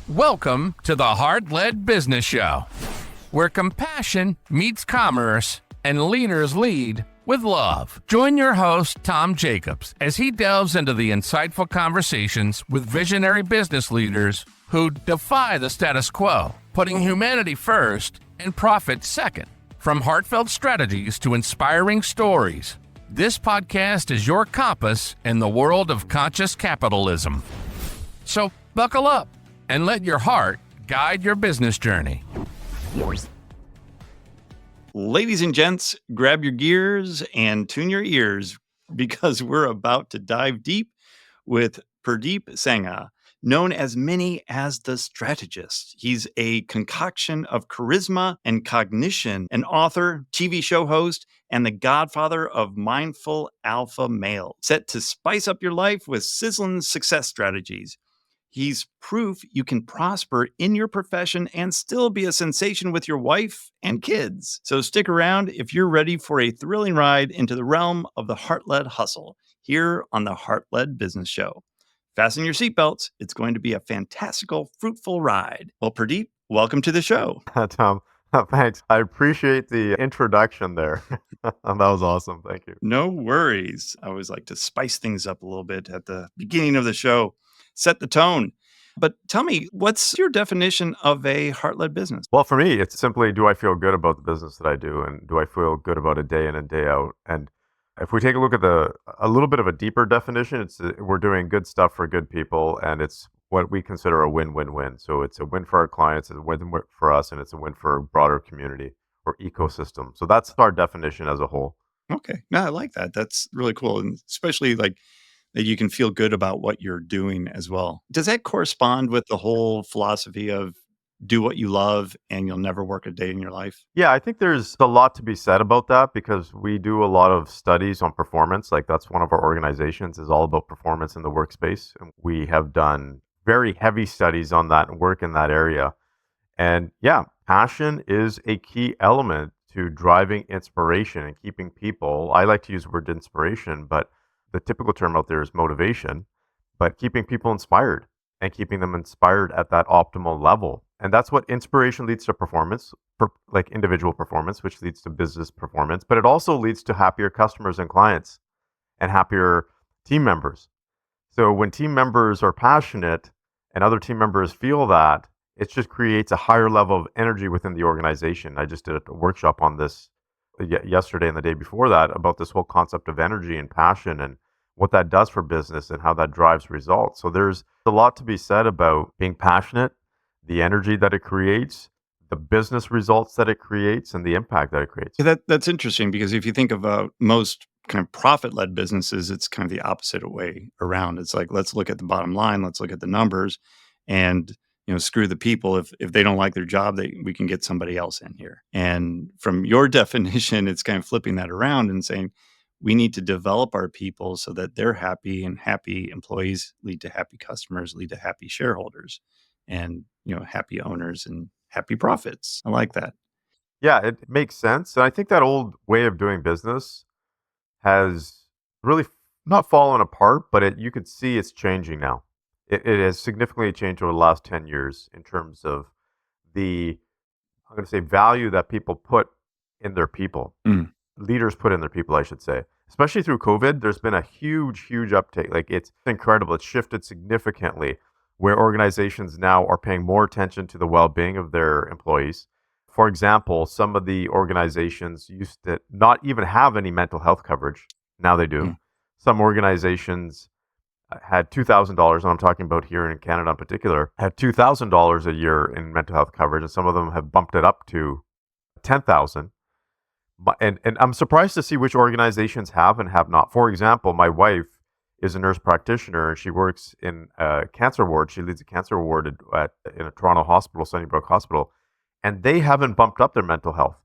Welcome to the Heart-Led Business Show, where compassion meets commerce and leaders lead with love. Join your host, Tom Jacobs, as he delves into the insightful conversations with visionary business leaders who defy the status quo, putting humanity first and profit second. From heartfelt strategies to inspiring stories, this podcast is your compass in the world of conscious capitalism. So buckle up and let your heart guide your business journey. Ladies and gents, grab your gears and tune your ears because we're about to dive deep with Purdeep Sangha, known as many as the strategist. He's a concoction of charisma and cognition, an author, TV show host, and the godfather of mindful alpha male, set to spice up your life with sizzling success strategies. He's proof you can prosper in your profession and still be a sensation with your wife and kids. So stick around if you're ready for a thrilling ride into the realm of the heart-led hustle here on the Heart-Led Business Show. Fasten your seatbelts. It's going to be a fantastical, fruitful ride. Well, Purdeep, welcome to the show. Tom, thanks. I appreciate the introduction there. That was awesome. Thank you. No worries. I always like to spice things up a little bit at the beginning of the show. Set the tone. But tell me, what's your definition of a heart-led business? Well, for me, it's simply, do I feel good about the business that I do? And do I feel good about it day in and day out? And if we take a look at a little bit of a deeper definition, it's we're doing good stuff for good people, and it's what we consider a win-win-win. So it's a win for our clients, it's a win for us, and it's a win for a broader community or ecosystem. So that's our definition as a whole. Okay. No, I like that. That's really cool. And especially like that you can feel good about what you're doing as well. Does that correspond with the whole philosophy of do what you love and you'll never work a day in your life? Yeah, I think there's a lot to be said about that because we do a lot of studies on performance. Like that's one of our organizations is all about performance in the workspace. And we have done very heavy studies on that and work in that area. And yeah, passion is a key element to driving inspiration and keeping people. I like to use the word inspiration, but the typical term out there is motivation, but keeping people inspired and keeping them inspired at that optimal level. And that's what inspiration leads to performance, like individual performance, which leads to business performance, but it also leads to happier customers and clients and happier team members. So when team members are passionate and other team members feel that, it just creates a higher level of energy within the organization. I just did a workshop on this yesterday and the day before that about this whole concept of energy and passion and what that does for business and how that drives results. So there's a lot to be said about being passionate, the energy that it creates, the business results that it creates, and the impact that it creates. That's interesting because if you think about most kind of profit-led businesses, it's kind of the opposite way around. It's like, let's look at the bottom line, let's look at the numbers, and screw the people. If they don't like their job, we can get somebody else in here. And from your definition, it's kind of flipping that around and saying, we need to develop our people so that they're happy, and happy employees lead to happy customers, lead to happy shareholders, and happy owners and happy profits. I like that. Yeah, it makes sense. And I think that old way of doing business has really not fallen apart, but you could see it's changing now. It has significantly changed over the last 10 years in terms of I'm going to say, value that people put in their people. Leaders put in their people, I should say. Especially through COVID, there's been a huge, huge uptake. Like it's incredible. It's shifted significantly where organizations now are paying more attention to the well-being of their employees. For example, some of the organizations used to not even have any mental health coverage. Now they do. Some organizations had $2,000, and I'm talking about here in Canada in particular, had $2,000 a year in mental health coverage, and some of them have bumped it up to $10,000. And I'm surprised to see which organizations have and have not. For example, my wife is a nurse practitioner, and she works in a cancer ward. She leads a cancer ward in a Toronto hospital, Sunnybrook Hospital, and they haven't bumped up their mental health.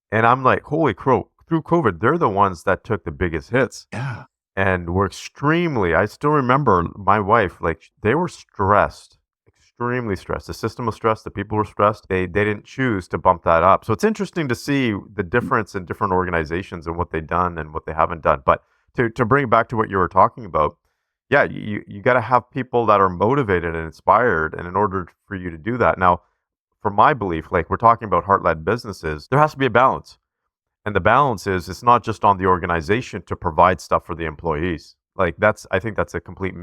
And I'm like, holy crow, through COVID, they're the ones that took the biggest hits. Yeah. And were I still remember my wife, like they were stressed, extremely stressed. The system was stressed, the people were stressed. They didn't choose to bump that up. So it's interesting to see the difference in different organizations and what they've done and what they haven't done. But to bring it back to what you were talking about, yeah, you got to have people that are motivated and inspired, and in order for you to do that, now, for my belief, like we're talking about heart-led businesses, there has to be a balance. And the balance is it's not just on the organization to provide stuff for the employees. Like I think that's a complete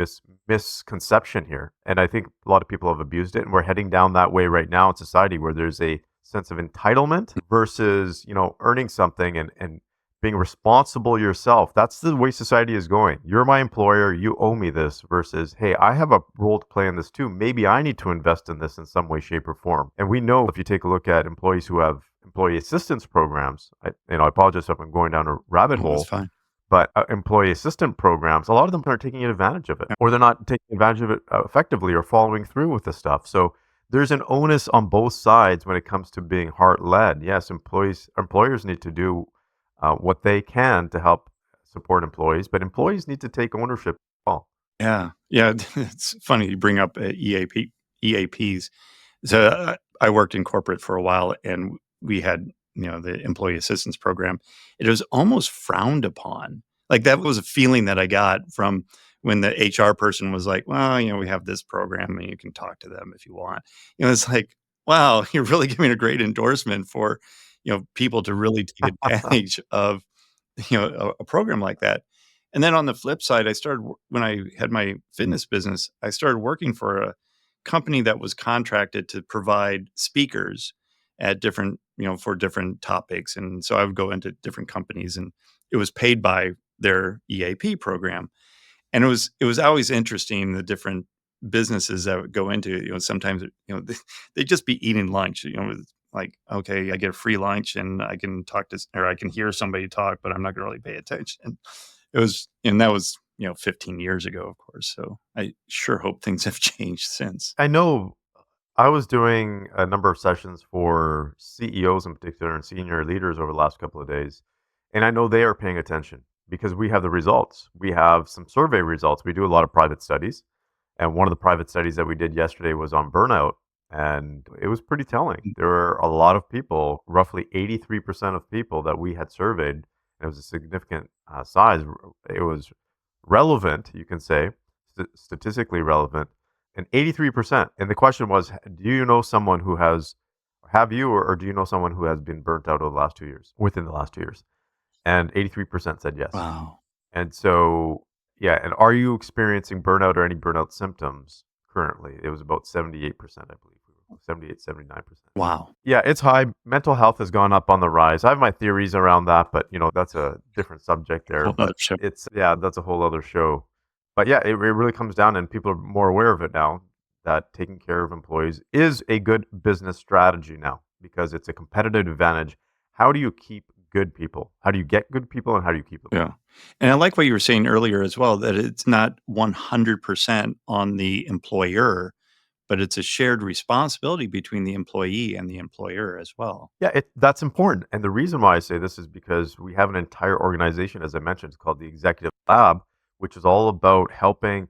misconception here. And I think a lot of people have abused it. And we're heading down that way right now in society where there's a sense of entitlement versus, earning something and being responsible yourself. That's the way society is going. You're my employer. You owe me this versus, hey, I have a role to play in this too. Maybe I need to invest in this in some way, shape, or form. And we know if you take a look at employees who have employee assistance programs, I apologize if I'm going down a rabbit Oh, that's hole, fine. but employee assistant programs, a lot of them aren't taking advantage of it, or they're not taking advantage of it effectively or following through with the stuff. So there's an onus on both sides when it comes to being heart-led. Yes, employers need to do what they can to help support employees, but employees need to take ownership as well. Yeah. Yeah. It's funny you bring up EAPs. So I worked in corporate for a while and we had, the employee assistance program. It was almost frowned upon. Like that was a feeling that I got from when the HR person was like, well, we have this program and you can talk to them if you want. It's like, wow, you're really giving a great endorsement for, people to really take advantage of, a program like that. And then on the flip side, when I had my fitness business, I started working for a company that was contracted to provide speakers at different, for different topics. And so I would go into different companies and it was paid by their EAP program. And it was always interesting, the different businesses that would go into it. Sometimes, they'd just be eating lunch, it's like, okay, I get a free lunch and I can talk to, or I can hear somebody talk, but I'm not going to really pay attention. And that was, 15 years ago, of course. So I sure hope things have changed since. I know I was doing a number of sessions for CEOs in particular and senior leaders over the last couple of days. And I know they are paying attention because we have the results. We have some survey results. We do a lot of private studies. And one of the private studies that we did yesterday was on burnout. And it was pretty telling. There were a lot of people, roughly 83% of people that we had surveyed. And it was a significant size. It was relevant, you can say, statistically relevant, and 83%. And the question was, do you know someone who have you, or do you know someone who has been burnt out over the last 2 years, within the last 2 years? And 83% said yes. Wow. And so, yeah. And are you experiencing burnout or any burnout symptoms currently? It was about 78%, I believe. 78, 79%. Wow. Yeah, it's high. Mental health has gone up on the rise. I have my theories around that, but that's a different subject there. Whole But nother show. that's a whole other show. But yeah, it really comes down, and people are more aware of it now, that taking care of employees is a good business strategy now because it's a competitive advantage. How do you keep good people? How do you get good people, and how do you keep them? Yeah. And I like what you were saying earlier as well, that it's not 100% on the employer, but it's a shared responsibility between the employee and the employer as well. Yeah, that's important. And the reason why I say this is because we have an entire organization, as I mentioned, it's called the Executive Lab, which is all about helping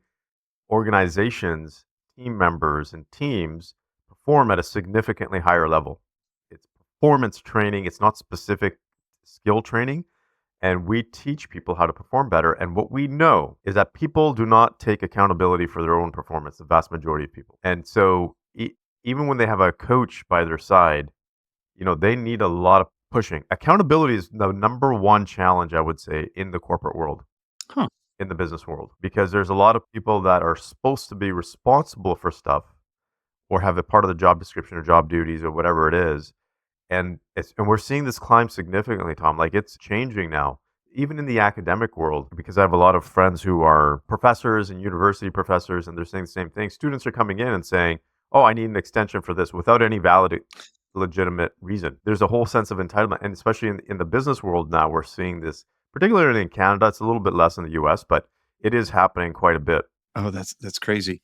organizations, team members, and teams perform at a significantly higher level. It's performance training, it's not specific skill training. And we teach people how to perform better. And what we know is that people do not take accountability for their own performance, the vast majority of people. And so even when they have a coach by their side, they need a lot of pushing. Accountability is the number one challenge, I would say, in the corporate world, Huh. in the business world, because there's a lot of people that are supposed to be responsible for stuff or have a part of the job description or job duties or whatever it is. And we're seeing this climb significantly, Tom. Like, it's changing now, even in the academic world, because I have a lot of friends who are professors and university professors, and they're saying the same thing. Students are coming in and saying, oh, I need an extension for this without any valid, legitimate reason. There's a whole sense of entitlement. And especially in the business world now, we're seeing this, particularly in Canada. It's a little bit less in the US, but it is happening quite a bit. Oh, that's crazy.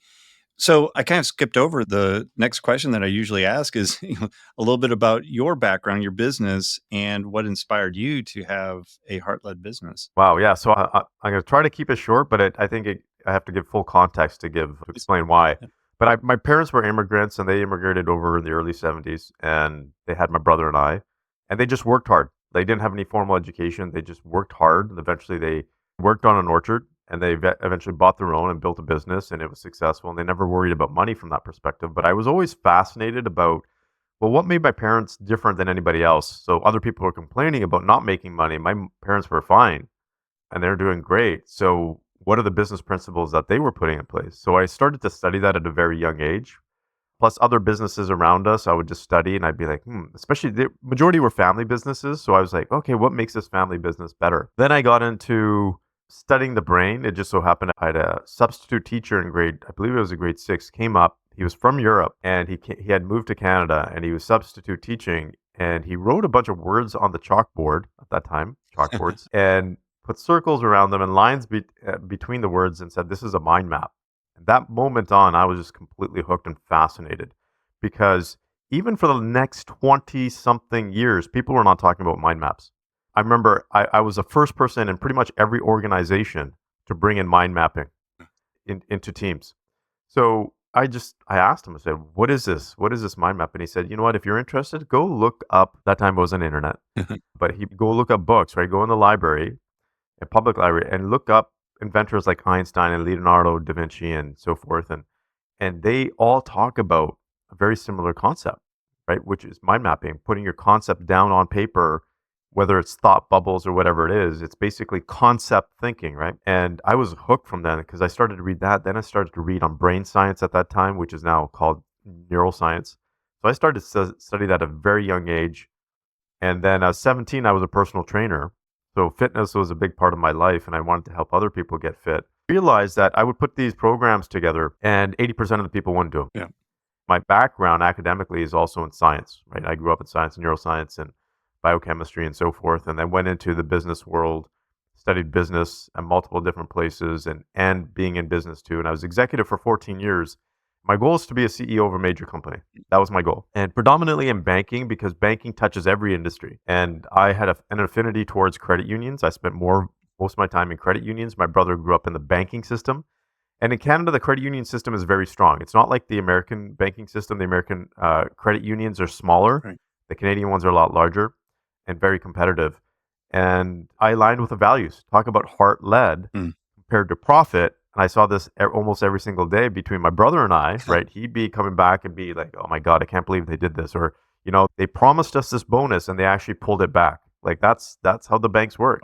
So I kind of skipped over the next question that I usually ask is a little bit about your background, your business, and what inspired you to have a heart-led business. Wow. Yeah. So I'm going to try to keep it short, but I think I have to give full context to explain why. Yeah. But my parents were immigrants, and they immigrated over in the early 70s, and they had my brother and I, and they just worked hard. They didn't have any formal education. They just worked hard. And eventually they worked on an orchard, and they eventually bought their own and built a business, and it was successful, and they never worried about money from that perspective. But I was always fascinated about, well, what made my parents different than anybody else? So other people were complaining about not making money. My parents were fine, and they're doing great. So what are the business principles that they were putting in place? So I started to study that at a very young age. Plus other businesses around us, I would just study and I'd be like, especially the majority were family businesses. So I was like, okay, what makes this family business better? Then I got into studying the brain. It just so happened I had a substitute teacher in I believe it was a grade 6, came up. He was from Europe and he had moved to Canada and he was substitute teaching, and he wrote a bunch of words on the chalkboard at that time, chalkboards, and put circles around them and lines between the words and said, this is a mind map. And that moment on, I was just completely hooked and fascinated, because even for the next 20 something years, people were not talking about mind maps. I remember I was the first person in pretty much every organization to bring in mind mapping into teams. So I asked him, I said, what is this? What is this mind map? And he said, you know what, if you're interested, go look up, that time it wasn't internet, but go look up books, right? Go in the library, a public library, and look up inventors like Einstein and Leonardo da Vinci and so forth. And they all talk about a very similar concept, right? Which is mind mapping, putting your concept down on paper, whether it's thought bubbles or whatever it is. It's basically concept thinking, right? And I was hooked from then because I started to read that. Then I started to read on brain science at that time, which is now called neuroscience. So I started to study that at a very young age. And then at 17, I was a personal trainer. So fitness was a big part of my life, and I wanted to help other people get fit. Realized that I would put these programs together, and 80% of the people wouldn't do them. Yeah. My background academically is also in science, right? I grew up in science, neuroscience, and biochemistry, and so forth. And then went into the business world, studied business at multiple different places, and being in business too. And I was executive for 14 years. My goal is to be a CEO of a major company. That was my goal. And predominantly in banking, because banking touches every industry. And I had an affinity towards credit unions. I spent most of my time in credit unions. My brother grew up in the banking system. And in Canada, the credit union system is very strong. It's not like the American banking system. The American credit unions are smaller. Right. The Canadian ones are a lot larger and very competitive. And I aligned with the values. Talk about heart-led compared to profit. And I saw this almost every single day between my brother and I, right? He'd be coming back and be like, oh my God, I can't believe they did this. Or, they promised us this bonus and they actually pulled it back. Like that's how the banks work,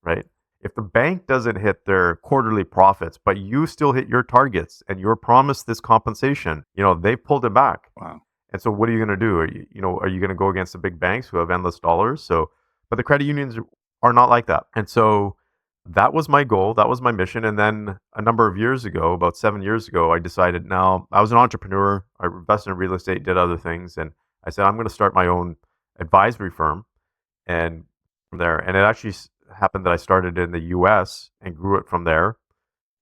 right? If the bank doesn't hit their quarterly profits, but you still hit your targets and you're promised this compensation, they've pulled it back. Wow. And so what are you going to do? Are you going to go against the big banks who have endless dollars? But the credit unions are not like that. And so that was my goal. That was my mission. And then a number of years ago, about 7 years ago, I decided now I was an entrepreneur. I invested in real estate, did other things. And I said, I'm going to start my own advisory firm. And from there, and it actually happened that I started in the US and grew it from there.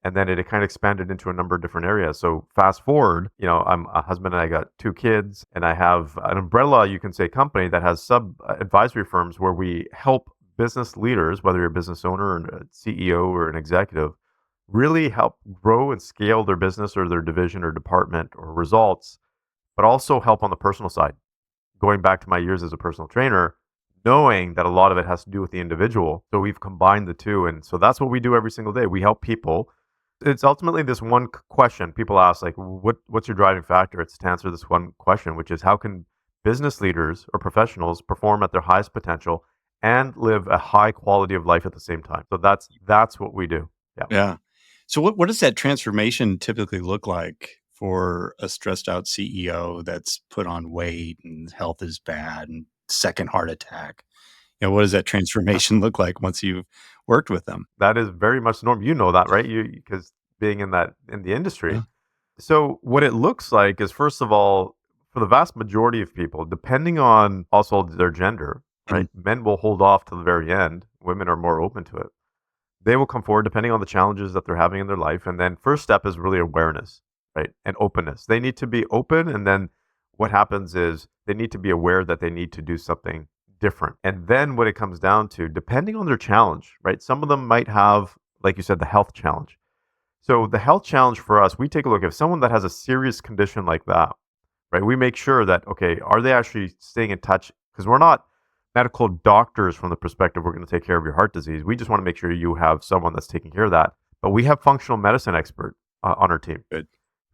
And then it kind of expanded into a number of different areas. So fast forward, I'm a husband and I got 2 kids, and I have an umbrella, you can say, company that has advisory firms where we help business leaders, whether you're a business owner or a CEO or an executive, really help grow and scale their business or their division or department or results, but also help on the personal side. Going back to my years as a personal trainer, knowing that a lot of it has to do with the individual. So we've combined the two. And so that's what we do every single day. We help people. It's ultimately this one question people ask, like, what's your driving factor? It's to answer this one question, which is how can business leaders or professionals perform at their highest potential and live a high quality of life at the same time? So that's what we do. Yeah. So what does that transformation typically look like for a stressed out CEO that's put on weight and health is bad and second heart attack? What does that transformation look like once you've worked with them? That is very much the norm. You know that, right? Because being in the industry. Yeah. So what it looks like is, first of all, for the vast majority of people, depending on also their gender, right? Men will hold off to the very end. Women are more open to it. They will come forward depending on the challenges that they're having in their life. And then first step is really awareness, right? And openness. They need to be open. And then what happens is they need to be aware that they need to do something different. And then what it comes down to, depending on their challenge, right? Some of them might have, like you said, the health challenge. So the health challenge for us, we take a look at someone that has a serious condition like that, right? We make sure that, okay, are they actually staying in touch? Because we're not medical doctors from the perspective we're going to take care of your heart disease. We just want to make sure you have someone that's taking care of that. But we have functional medicine expert on our team. Good.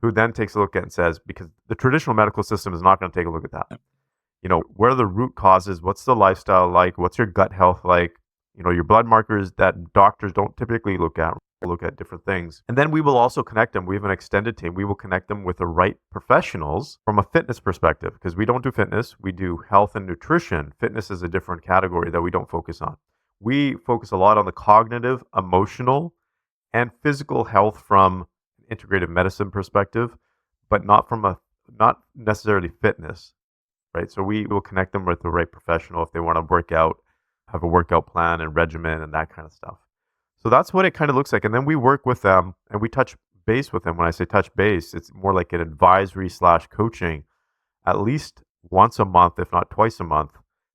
Who then takes a look at it and says, because the traditional medical system is not going to take a look at that. What are the root causes? What's the lifestyle like? What's your gut health like? Your blood markers that doctors don't typically look at different things. And then we will also connect them. We have an extended team. We will connect them with the right professionals from a fitness perspective, because we don't do fitness. We do health and nutrition. Fitness is a different category that we don't focus on. We focus a lot on the cognitive, emotional, and physical health from an integrative medicine perspective, but not necessarily fitness, right? So we will connect them with the right professional if they want to work out, have a workout plan and regimen and that kind of stuff. So that's what it kind of looks like. And then we work with them and we touch base with them. When I say touch base, it's more like an advisory / coaching at least once a month, if not twice a month.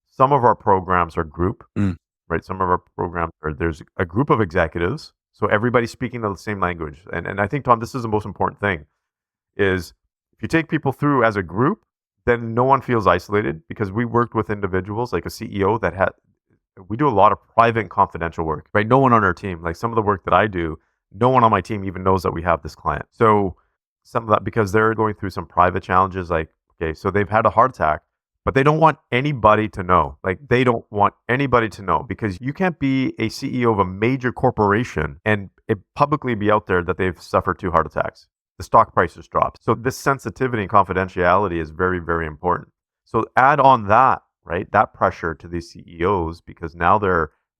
Some of our programs are group, right? Some of our programs there's a group of executives. So everybody's speaking the same language. And I think, Tom, this is the most important thing is if you take people through as a group, then no one feels isolated, because we worked with individuals like a CEO we do a lot of private and confidential work, right? No one on our team, like some of the work that I do, no one on my team even knows that we have this client. So some of that, because they're going through some private challenges, like, okay, so they've had a heart attack, but they don't want anybody to know. Like they don't want anybody to know, because you can't be a CEO of a major corporation and it publicly be out there that they've suffered 2 heart attacks. The stock prices dropped. So this sensitivity and confidentiality is very, very important. So add on that, right? That pressure to these CEOs, because now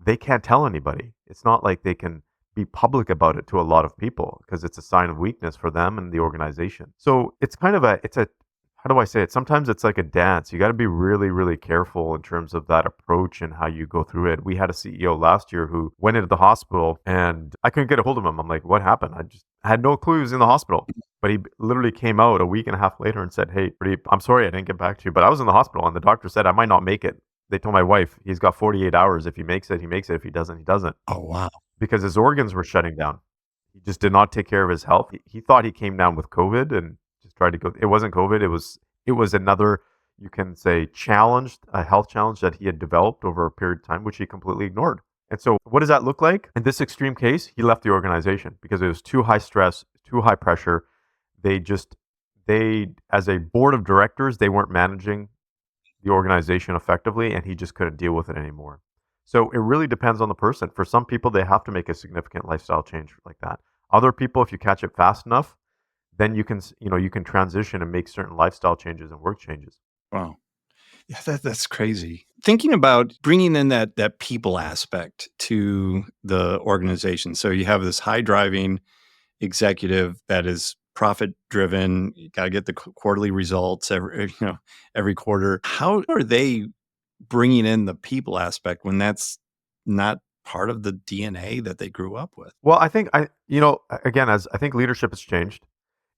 they can't tell anybody. It's not like they can be public about it to a lot of people, because it's a sign of weakness for them and the organization. So it's kind of how do I say it? Sometimes it's like a dance. You got to be really, really careful in terms of that approach and how you go through it. We had a CEO last year who went into the hospital and I couldn't get a hold of him. I'm like, what happened? I had no clue he was in the hospital. But he literally came out a week and a half later and said, hey, Purdeep, I'm sorry I didn't get back to you, but I was in the hospital and the doctor said I might not make it. They told my wife he's got 48 hours. If he makes it, he makes it. If he doesn't, he doesn't. Oh, wow. Because his organs were shutting down. He just did not take care of his health. He thought he came down with COVID and just tried to go. It wasn't COVID. It was another, you can say, a health challenge that he had developed over a period of time, which he completely ignored. And so what does that look like? In this extreme case, he left the organization because it was too high stress, too high pressure. They, as a board of directors, they weren't managing the organization effectively, and he just couldn't deal with it anymore. So it really depends on the person. For some people, they have to make a significant lifestyle change like that. Other people, if you catch it fast enough, then you can transition and make certain lifestyle changes and work changes. Wow. Yeah, that's crazy. Thinking about bringing in that people aspect to the organization. So you have this high driving executive that is profit driven. You got to get the quarterly results every quarter. How are they bringing in the people aspect when that's not part of the DNA that they grew up with? Well, I think again, as I think leadership has changed.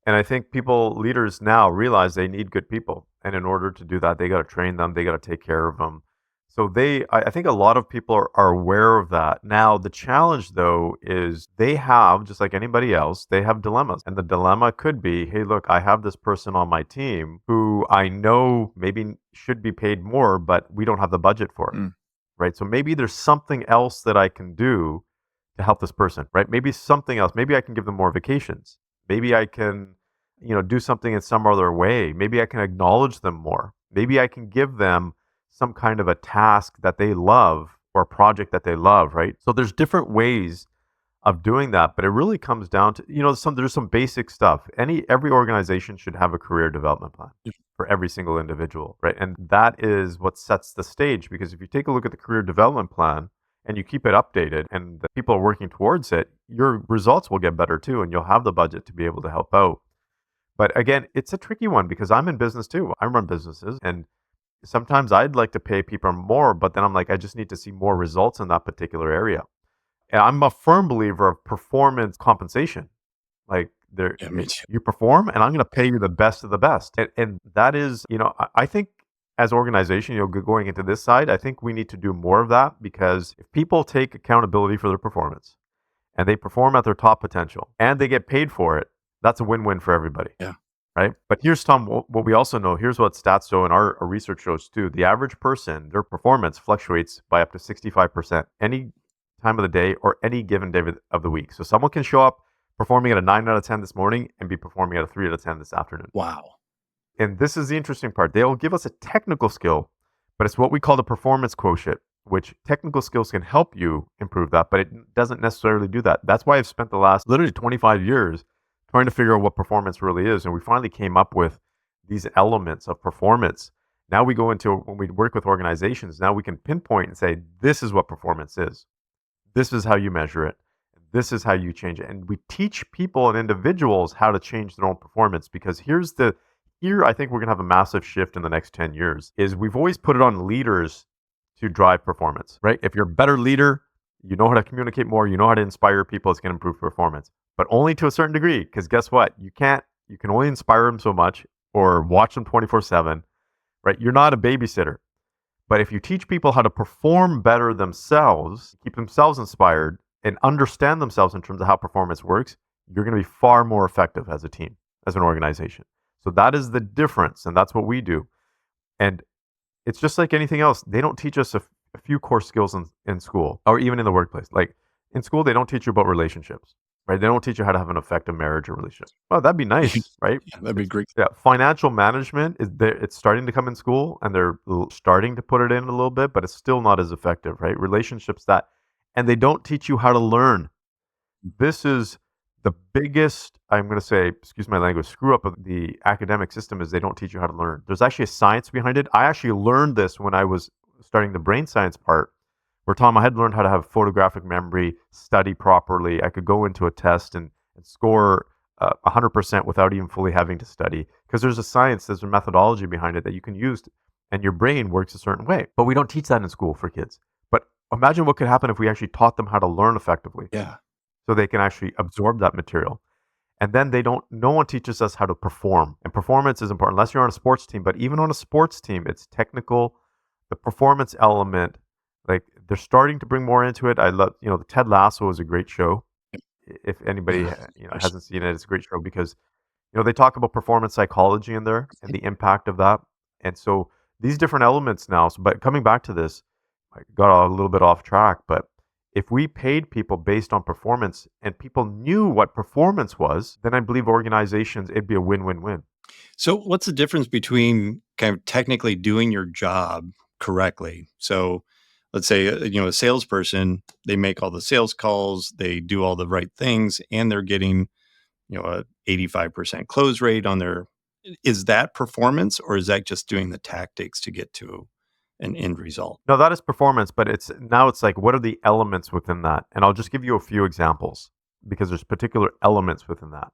And I think leaders now realize they need good people. And in order to do that, they got to train them. They got to take care of them. So I think a lot of people are aware of that. Now, the challenge, though, is they have, just like anybody else, they have dilemmas. And the dilemma could be, hey, look, I have this person on my team who I know maybe should be paid more, but we don't have the budget for it. Right? So maybe there's something else that I can do to help this person, right? Maybe something else. Maybe I can give them more vacations. Maybe I can, do something in some other way. Maybe I can acknowledge them more. Maybe I can give them some kind of a task that they love or a project that they love, right? So there's different ways of doing that, but it really comes down to, there's some basic stuff. Every organization should have a career development plan for every single individual, right? And that is what sets the stage, because if you take a look at the career development plan, and you keep it updated and the people are working towards it, your results will get better too, and you'll have the budget to be able to help out. But again, it's a tricky one because I'm in business too. I run businesses, and sometimes I'd like to pay people more, but then I'm like, I just need to see more results in that particular area. And I'm a firm believer of performance compensation. Like you perform and I'm going to pay you the best of the best. And that is, I think as organization, going into this side, I think we need to do more of that, because if people take accountability for their performance and they perform at their top potential and they get paid for it, that's a win-win for everybody. Yeah. Right. But here's what we also know. Here's what stats show, and our research shows too. The average person, their performance fluctuates by up to 65% any time of the day, or any given day of the week. So someone can show up performing at a 9 out of 10 this morning and be performing at a 3 out of 10 this afternoon. Wow. And this is the interesting part. They'll give us a technical skill, but it's what we call the performance quotient, which technical skills can help you improve that, but it doesn't necessarily do that. That's why I've spent the last literally 25 years trying to figure out what performance really is. And we finally came up with these elements of performance. Now we go into, when we work with organizations, now we can pinpoint and say, this is what performance is. This is how you measure it. This is how you change it. And we teach people and individuals how to change their own performance, because here I think we're going to have a massive shift in the next 10 years, is we've always put it on leaders to drive performance, right? If you're a better leader, you know how to communicate more, you know how to inspire people, it's going to improve performance. But only to a certain degree, because guess what? You can only inspire them so much or watch them 24/7, right? You're not a babysitter. But if you teach people how to perform better themselves, keep themselves inspired, and understand themselves in terms of how performance works, you're going to be far more effective as a team, as an organization. So that is the difference, and that's what we do. And it's just like anything else. They don't teach us a few core skills in school, or even in the workplace. Like in school, they don't teach you about relationships, right? They don't teach you how to have an effective marriage or relationship. Oh, that'd be nice, right? Yeah, that'd be great. Yeah, financial management is there. It's starting to come in school, and they're starting to put it in a little bit, but it's still not as effective, right? Relationships, and they don't teach you how to learn. This is the biggest, I'm going to say, excuse my language, screw up of the academic system, is they don't teach you how to learn. There's actually a science behind it. I actually learned this when I was starting the brain science part, where Tom, I had learned how to have photographic memory, study properly. I could go into a test and score 100% without even fully having to study, because there's a methodology behind it that you can use, and your brain works a certain way. But we don't teach that in school for kids. But imagine what could happen if we actually taught them how to learn effectively. Yeah. So they can actually absorb that material. And then no one teaches us how to perform. And performance is important, unless you're on a sports team. But even on a sports team, it's technical. The performance element, like they're starting to bring more into it. I love, the Ted Lasso is a great show. If anybody hasn't seen it, it's a great show, because they talk about performance psychology in there and the impact of that. And so these different elements now. But coming back to this, I got a little bit off track, but if we paid people based on performance and people knew what performance was, then I believe organizations, it'd be a win-win-win. So what's the difference between kind of technically doing your job correctly? So let's say, a salesperson, they make all the sales calls, they do all the right things, and they're getting, a 85% close rate on their, is that performance, or is that just doing the tactics to get to an end result? No, that is performance, but it's like, what are the elements within that? And I'll just give you a few examples, because there's particular elements within that.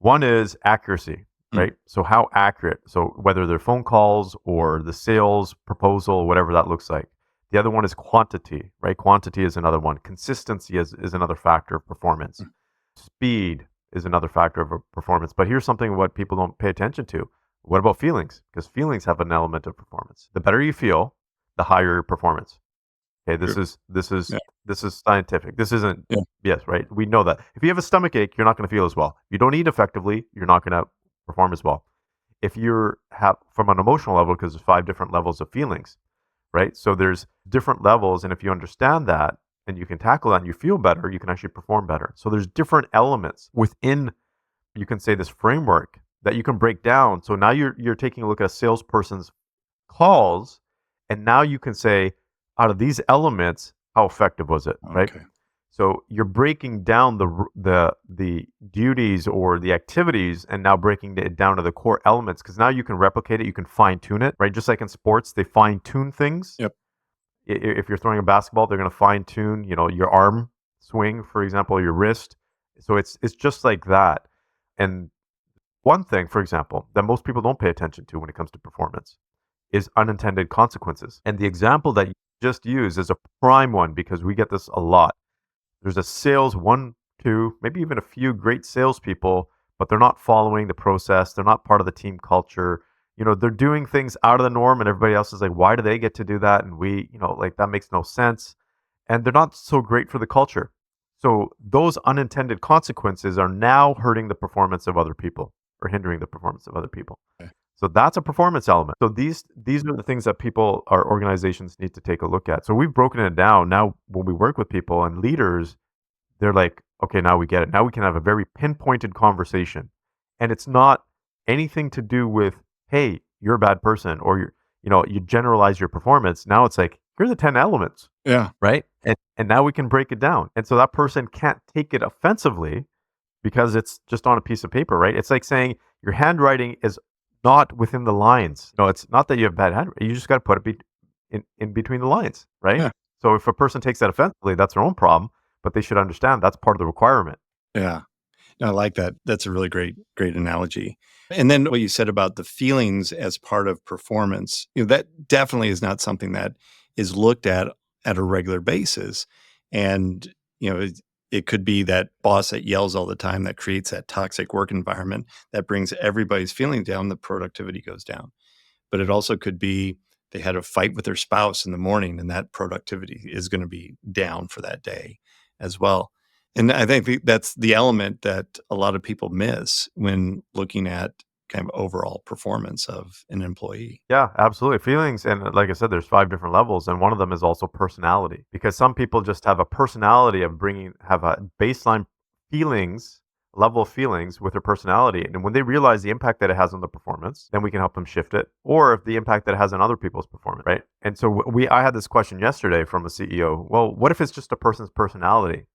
One is accuracy, right? So how accurate? So whether they're phone calls or the sales proposal, whatever that looks like. The other one is quantity, right? Quantity is another one. Consistency is another factor of performance. Speed is another factor of performance. But here's something what people don't pay attention to. What about feelings? Because feelings have an element of performance. The better you feel, the higher your performance. Okay, this is scientific. This isn't yes, right? We know that. If you have a stomach ache, you're not going to feel as well. If you don't eat effectively, you're not going to perform as well. If you have from an emotional level, because there's 5 different levels of feelings, right? So there's different levels, and if you understand that and you can tackle that and you feel better, you can actually perform better. So there's different elements within, you can say, this framework that you can break down. So now you're taking a look at a salesperson's calls, and now you can say, out of these elements, how effective was it, right? Okay. So you're breaking down the duties or the activities, and now breaking it down to the core elements, because now you can replicate it, you can fine tune it, right? Just like in sports, they fine tune things. Yep. If you're throwing a basketball, they're going to fine tune, your arm swing, for example, your wrist. So it's just like that. And one thing, for example, that most people don't pay attention to when it comes to performance is unintended consequences. And the example that you just used is a prime one, because we get this a lot. There's a sales, 1, 2, maybe even a few great salespeople, but they're not following the process. They're not part of the team culture. They're doing things out of the norm, and everybody else is like, why do they get to do that? And we, that makes no sense. And they're not so great for the culture. So those unintended consequences are now hurting the performance of other people, or hindering the performance of other people. Okay. So that's a performance element. So these are the things that people or organizations need to take a look at. So we've broken it down. Now when we work with people and leaders, they're like, okay, now we get it. Now we can have a very pinpointed conversation. And it's not anything to do with, hey, you're a bad person or you generalize your performance. Now it's like, here's the 10 elements, Yeah. right? And now we can break it down. And so that person can't take it offensively because it's just on a piece of paper, right? It's like saying your handwriting is not within the lines. No, it's not that you have bad handwriting. You just got to put it in between the lines, right? Yeah. So if a person takes that offensively, that's their own problem, but they should understand that's part of the requirement. Yeah. No, I like that. That's a really great analogy. And then what you said about the feelings as part of performance, that definitely is not something that is looked at a regular basis. And, it could be that boss that yells all the time that creates that toxic work environment that brings everybody's feelings down, the productivity goes down. But it also could be they had a fight with their spouse in the morning and that productivity is going to be down for that day as well. And I think that's the element that a lot of people miss when looking at kind of overall performance of an employee. Yeah, absolutely. Feelings, and like I said, there's 5 different levels, and one of them is also personality. Because some people just have a personality of have a baseline level of feelings with their personality. And when they realize the impact that it has on the performance, then we can help them shift it. Or if the impact that it has on other people's performance, right? And so I had this question yesterday from a CEO. Well, what if it's just a person's personality?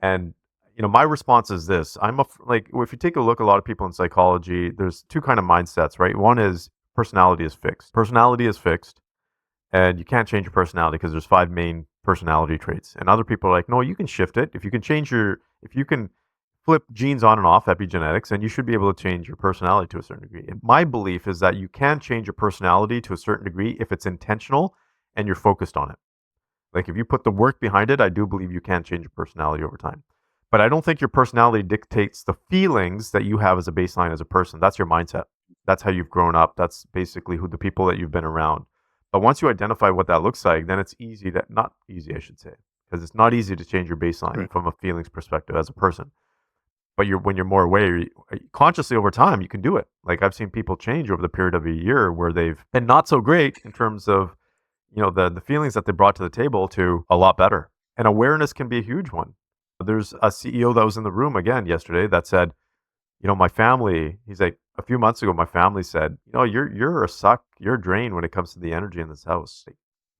And my response is this: like, if you take a look, a lot of people in psychology, there's 2 kind of mindsets, right? One is personality is fixed. Personality is fixed, and you can't change your personality because there's 5 main personality traits. And other people are like, no, you can shift it. If you can flip genes on and off, epigenetics, and you should be able to change your personality to a certain degree. And my belief is that you can change your personality to a certain degree if it's intentional and you're focused on it. Like if you put the work behind it, I do believe you can change your personality over time. But I don't think your personality dictates the feelings that you have as a baseline as a person. That's your mindset. That's how you've grown up. That's basically who the people that you've been around. But once you identify what that looks like, then it's not easy, I should say, because it's not easy to change your baseline from a feelings perspective as a person. But when you're more aware, consciously over time, you can do it. Like I've seen people change over the period of a year where they've been not so great in terms of the feelings that they brought to the table to a lot better. And awareness can be a huge one. There's a CEO that was in the room again yesterday that said, my family, he's like, a few months ago, my family said, you're a drain when it comes to the energy in this house. Like,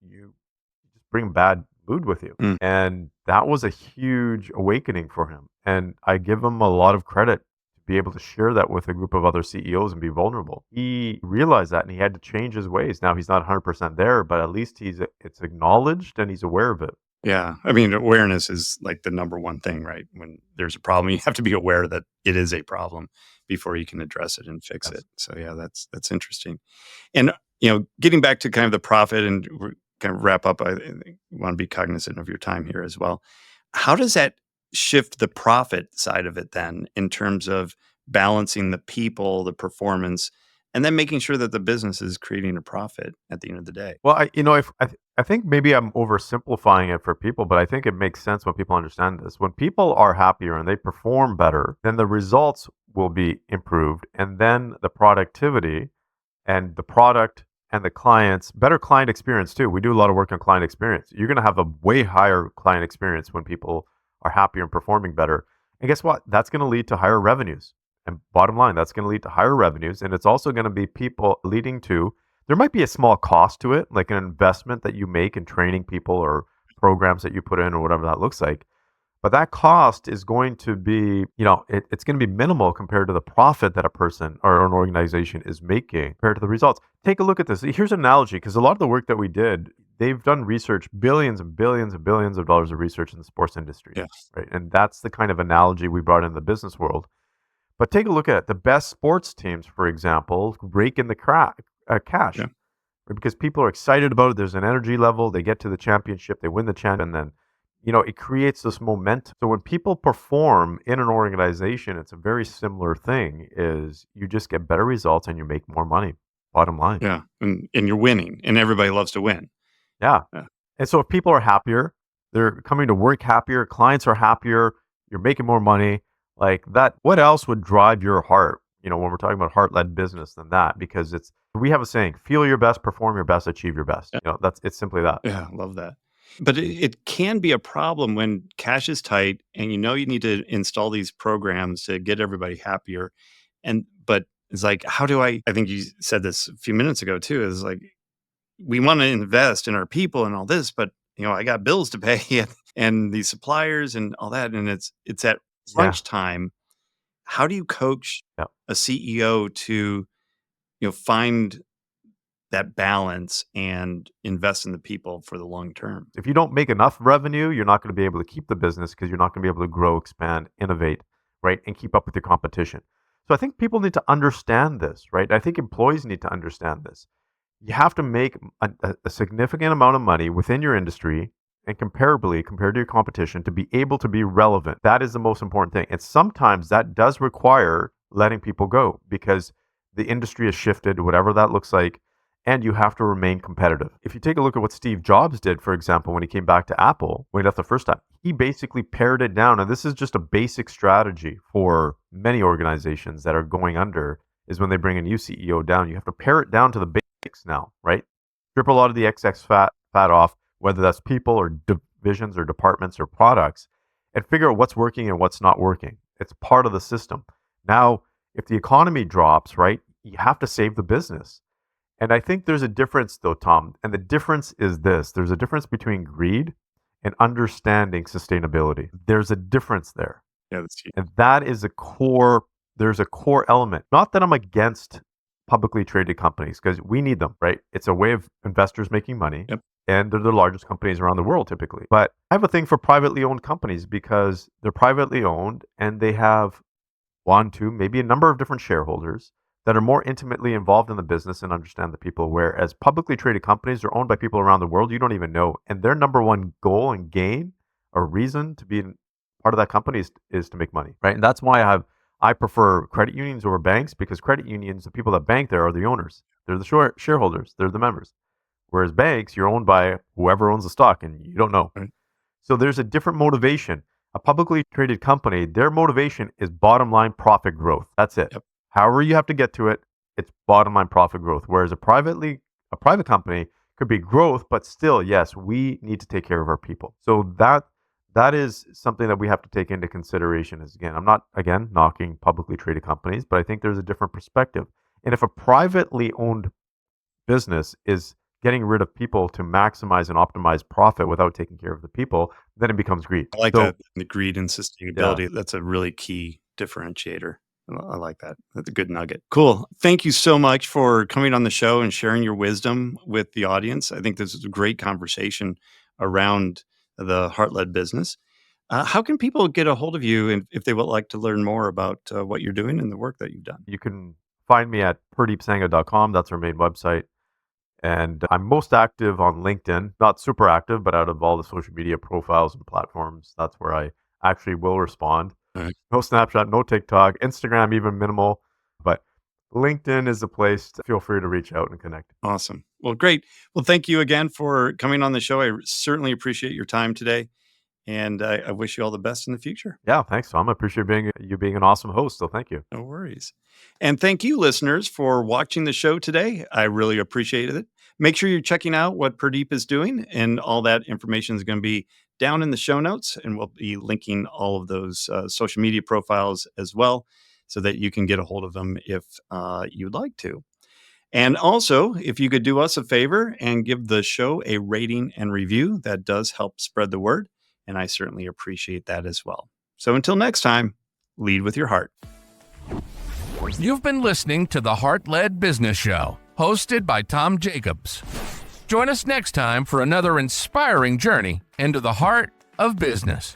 you just bring bad mood with you. And that was a huge awakening for him. And I give him a lot of credit to be able to share that with a group of other CEOs and be vulnerable. He realized that and he had to change his ways. Now he's not 100% there, but at least it's acknowledged and he's aware of it. Yeah. I mean, awareness is like the number one thing, right? When there's a problem, you have to be aware that it is a problem before you can address it and fix it. So yeah, that's interesting. And, getting back to kind of the profit and we're kind of wrap up, I want to be cognizant of your time here as well. How does that shift the profit side of it then in terms of balancing the people, the performance, and then making sure that the business is creating a profit at the end of the day? Well, I think maybe I'm oversimplifying it for people, but I think it makes sense when people understand this. When people are happier and they perform better, then the results will be improved, and then the productivity and the product and the clients, better client experience too. We do a lot of work on client experience. You're going to have a way higher client experience when people are happier and performing better. And guess what? That's going to lead to higher revenues. And bottom line, that's going to lead to higher revenues. And it's also going to be people leading to, there might be a small cost to it, like an investment that you make in training people or programs that you put in or whatever that looks like. But that cost is going to be, it's going to be minimal compared to the profit that a person or an organization is making compared to the results. Take a look at this. Here's an analogy, because a lot of the work that we did, they've done research, billions and billions and billions of dollars of research in the sports industry. Yeah. Right. And that's the kind of analogy we brought in the business world. But take a look at it. The best sports teams, for example, rake in the cash. Yeah. Right? Because people are excited about it. There's an energy level. They get to the championship. They win the champ. And then, it creates this momentum. So when people perform in an organization, it's a very similar thing, is you just get better results and you make more money, bottom line. Yeah. And you're winning and everybody loves to win. Yeah. And so if people are happier, they're coming to work happier, clients are happier, you're making more money, like that, what else would drive your heart? when we're talking about heart-led business than that, because we have a saying, feel your best, perform your best, achieve your best. It's simply that. Yeah, love that. But it can be a problem when cash is tight and you need to install these programs to get everybody happier. But it's like, I think you said this a few minutes ago too, is like, we want to invest in our people and all this, but I got bills to pay and these suppliers and all that. And it's at Yeah. crunch time. How do you coach Yeah. a CEO to, find that balance and invest in the people for the long term? If you don't make enough revenue, you're not going to be able to keep the business because you're not going to be able to grow, expand, innovate, right? And keep up with your competition. So I think people need to understand this, right? I think employees need to understand this. You have to make a significant amount of money within your industry and comparably compared to your competition to be able to be relevant. That is the most important thing. And sometimes that does require letting people go because the industry has shifted, whatever that looks like, and you have to remain competitive. If you take a look at what Steve Jobs did, for example, when he came back to Apple, when he left the first time, he basically pared it down. And this is just a basic strategy for many organizations that are going under, is when they bring a new CEO down, you have to pare it down to the basics now, right? Strip a lot of the excess fat off, whether that's people or divisions or departments or products, and figure out what's working and what's not working. It's part of the system. Now, if the economy drops, right, you have to save the business. And I think there's a difference though, Tom, and the difference is this. There's a difference between greed and understanding sustainability. There's a difference there. Yeah, that's key. And that is there's a core element. Not that I'm against publicly traded companies, because we need them, right? It's a way of investors making money. Yep. And they're the largest companies around the world typically. But I have a thing for privately owned companies because they're privately owned and they have one, two, maybe a number of different shareholders that are more intimately involved in the business and understand the people, whereas publicly traded companies are owned by people around the world you don't even know. And their number one goal and gain or reason to be part of that company is to make money, right? And that's why I prefer credit unions over banks, because credit unions, the people that bank there are the owners. They're the shareholders. They're the members. Whereas banks, you're owned by whoever owns the stock and you don't know. Right. So there's a different motivation. A publicly traded company, their motivation is bottom line profit growth. That's it. Yep. However you have to get to it, it's bottom line profit growth. Whereas a private company could be growth, but still, yes, we need to take care of our people. So that is something that we have to take into consideration. I'm not, again, knocking publicly traded companies, but I think there's a different perspective. And if a privately owned business is getting rid of people to maximize and optimize profit without taking care of the people, then it becomes greed. I like that. The greed and sustainability. Yeah. That's a really key differentiator. I like that. That's a good nugget. Cool. Thank you so much for coming on the show and sharing your wisdom with the audience. I think this is a great conversation around the heart-led business. How can people get a hold of you if they would like to learn more about what you're doing and the work that you've done? You can find me at purdeepsangha.com. That's our main website. And I'm most active on LinkedIn, not super active, but out of all the social media profiles and platforms, that's where I actually will respond. Right. No Snapchat, no TikTok, Instagram, even minimal. But LinkedIn is a place to feel free to reach out and connect. Awesome. Well, great. Well, thank you again for coming on the show. I certainly appreciate your time today. And I wish you all the best in the future. Yeah, thanks, Tom. I appreciate you being an awesome host. So thank you. No worries. And thank you, listeners, for watching the show today. I really appreciated it. Make sure you're checking out what Purdeep is doing, and all that information is going to be down in the show notes, and we'll be linking all of those social media profiles as well, so that you can get a hold of them if you'd like to. And also, if you could do us a favor and give the show a rating and review, that does help spread the word. And I certainly appreciate that as well. So until next time, lead with your heart. You've been listening to the Heart-Led Business Show, hosted by Tom Jacobs. Join us next time for another inspiring journey into the heart of business.